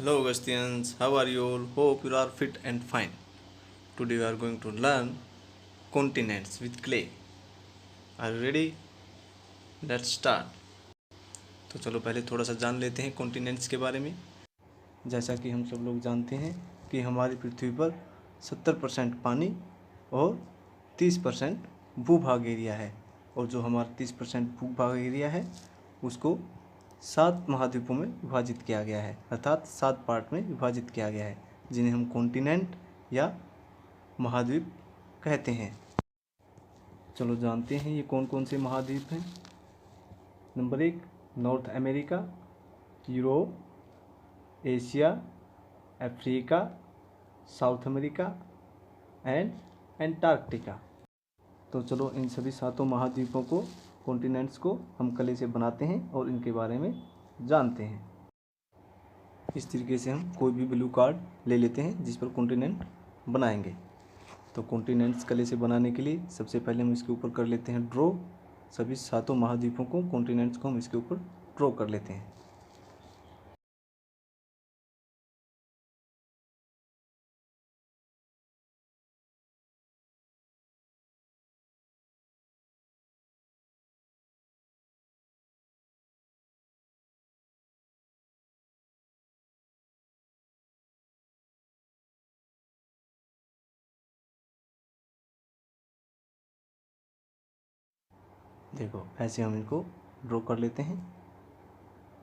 Hello Augustians, how are you all? Hope you are fit and fine. Today we are going to learn continents with clay. Are you ready? Let's start. तो चलो पहले थोड़ा सा जान लेते हैं continents के बारे में। जैसा कि हम सब लोग जानते हैं कि हमारी पृथ्वी पर 70% पानी और 30% भूभाग एरिया है, और जो हमारा 30% भूभाग एरिया है उसको 7 महाद्वीपों में विभाजित किया गया है, अर्थात 7 पार्ट में विभाजित किया गया है, जिन्हें हम कॉन्टिनेंट या महाद्वीप कहते हैं। चलो जानते हैं ये कौन कौन से महाद्वीप हैं। Number 1, north America, Europe, Asia, Africa, south America and Antarctica. तो चलो इन सभी 7 महाद्वीपों को, कॉन्टिनेंट्स को हम कले से बनाते हैं और इनके बारे में जानते हैं। इस तरीके से हम कोई भी ब्लू कार्ड ले लेते हैं जिस पर कॉन्टिनेंट बनाएंगे। तो कॉन्टिनेंट्स कले से बनाने के लिए सबसे पहले हम इसके ऊपर कर लेते हैं ड्रॉ। सभी 7 महाद्वीपों को, कॉन्टिनेंट्स को हम इसके ऊपर ड्रॉ कर लेते हैं। देखो ऐसे हम इनको ड्रॉ कर लेते हैं।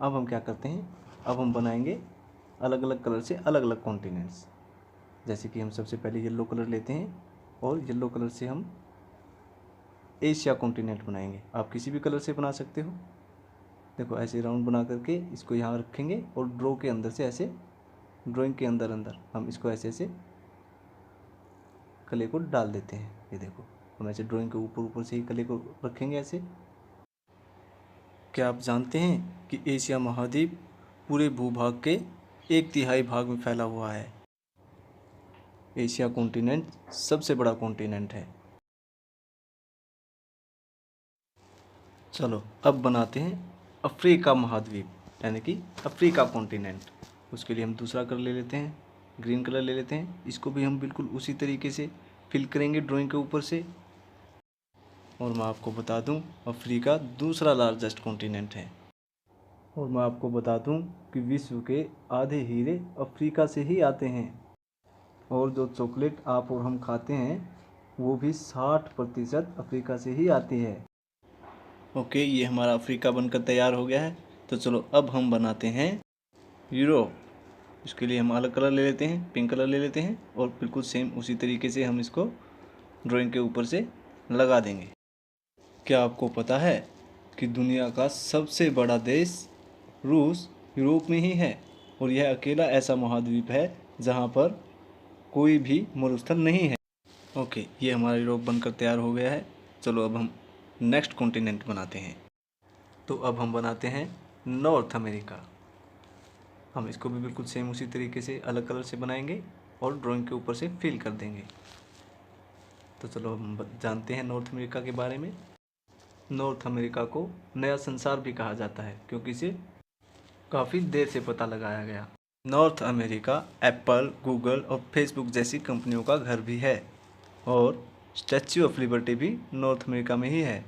अब हम क्या करते हैं, अब हम बनाएंगे अलग अलग कलर से अलग अलग कॉन्टिनेंट्स। जैसे कि हम सबसे पहले येलो कलर लेते हैं और येलो कलर से हम एशिया कॉन्टिनेंट बनाएंगे। आप किसी भी कलर से बना सकते हो। देखो ऐसे राउंड बना करके इसको यहाँ रखेंगे और ड्रॉ के अंदर से ऐसे, ड्राइंग के अंदर अंदर हम इसको ऐसे ऐसे कले को डाल देते हैं। ये देखो हम ऐसे ड्राइंग के ऊपर ऊपर से ही कले को रखेंगे ऐसे। क्या आप जानते हैं कि एशिया महाद्वीप पूरे भूभाग के 1/3 भाग में फैला हुआ है। एशिया कॉन्टिनेंट सबसे बड़ा कॉन्टिनेंट है। चलो अब बनाते हैं अफ्रीका महाद्वीप, यानी कि अफ्रीका कॉन्टिनेंट। उसके लिए हम दूसरा कलर ले लेते हैं, ग्रीन कलर ले लेते हैं। इसको भी हम बिल्कुल उसी तरीके से फिल करेंगे ड्राइंग के ऊपर से। और मैं आपको बता दूं, अफ्रीका दूसरा लार्जेस्ट कॉन्टिनेंट है। और मैं आपको बता दूं कि विश्व के आधे हीरे अफ्रीका से ही आते हैं। और जो चॉकलेट आप और हम खाते हैं वो भी 60% अफ्रीका से ही आती है। ओके, ये हमारा अफ्रीका बनकर तैयार हो गया है। तो चलो अब हम बनाते हैं यूरोप। इसके लिए हम अलग कलर ले लेते हैं, पिंक कलर ले लेते हैं और बिल्कुल सेम उसी तरीके से हम इसको ड्राइंग के ऊपर से लगा देंगे। क्या आपको पता है कि दुनिया का सबसे बड़ा देश रूस यूरोप में ही है, और यह अकेला ऐसा महाद्वीप है जहाँ पर कोई भी मरुस्थल नहीं है। ओके, ये हमारा यूरोप बनकर तैयार हो गया है। चलो अब हम नेक्स्ट कॉन्टिनेंट बनाते हैं। तो अब हम बनाते हैं नॉर्थ अमेरिका। हम इसको भी बिल्कुल सेम उसी तरीके से अलग कलर से बनाएंगे और ड्राइंग के ऊपर से फिल कर देंगे। तो चलो हम जानते हैं नॉर्थ अमेरिका के बारे में। नॉर्थ अमेरिका को नया संसार भी कहा जाता है क्योंकि इसे काफ़ी देर से पता लगाया गया। नॉर्थ अमेरिका एप्पल, गूगल और फेसबुक जैसी कंपनियों का घर भी है, और स्टैच्यू ऑफ लिबर्टी भी नॉर्थ अमेरिका में ही है।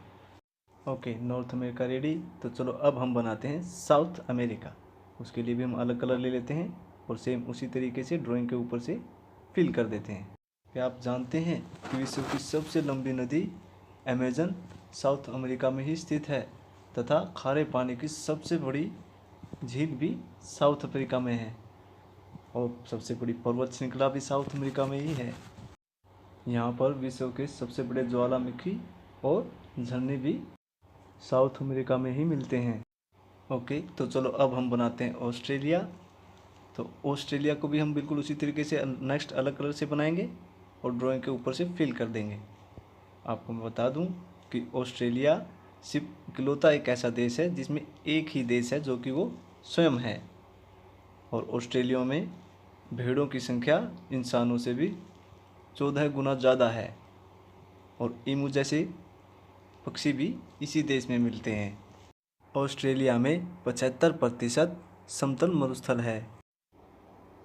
Okay, north America ready. तो चलो अब हम बनाते हैं साउथ अमेरिका। उसके लिए भी हम अलग कलर ले लेते हैं और सेम उसी तरीके से ड्राइंग के ऊपर से फिल कर देते हैं। क्या आप जानते हैं कि विश्व की सबसे लंबी नदी अमेजन साउथ अमेरिका में ही स्थित है, तथा खारे पानी की सबसे बड़ी झील भी साउथ अफ्रीका में है, और सबसे बड़ी पर्वत श्रृंखला भी साउथ अमेरिका में ही है। यहाँ पर विश्व के सबसे बड़े ज्वालामुखी और झरने भी साउथ अमेरिका में ही मिलते हैं। ओके, तो चलो अब हम बनाते हैं ऑस्ट्रेलिया। तो ऑस्ट्रेलिया को भी हम बिल्कुल उसी तरीके से नेक्स्ट अलग कलर से बनाएंगे और ड्राइंग के ऊपर से फिल कर देंगे। आपको मैं बता दूं कि ऑस्ट्रेलिया सिर्फ इकलौता एक ऐसा देश है जिसमें एक ही देश है जो कि वो स्वयं है, और ऑस्ट्रेलिया में भेड़ों की संख्या इंसानों से भी 14 गुना ज़्यादा है, और ईमू जैसे पक्षी भी इसी देश में मिलते हैं। ऑस्ट्रेलिया में 75% समतल मरुस्थल है।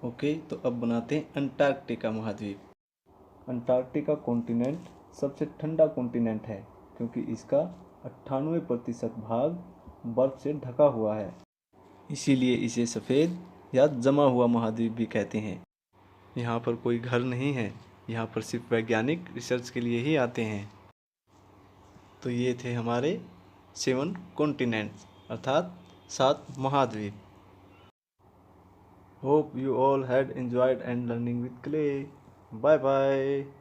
ओके, तो अब बनाते हैं अंटार्कटिका महाद्वीप। अंटार्कटिका कॉन्टिनेंट सबसे ठंडा कॉन्टिनेंट है क्योंकि इसका 98% भाग बर्फ से ढका हुआ है, इसीलिए इसे सफ़ेद या जमा हुआ महाद्वीप भी कहते हैं। यहाँ पर कोई घर नहीं है, यहाँ पर सिर्फ वैज्ञानिक रिसर्च के लिए ही आते हैं। तो ये थे हमारे 7 कॉन्टिनेंट्स अर्थात 7 महाद्वीप। Hope you all had enjoyed and learning with Clay. Bye bye.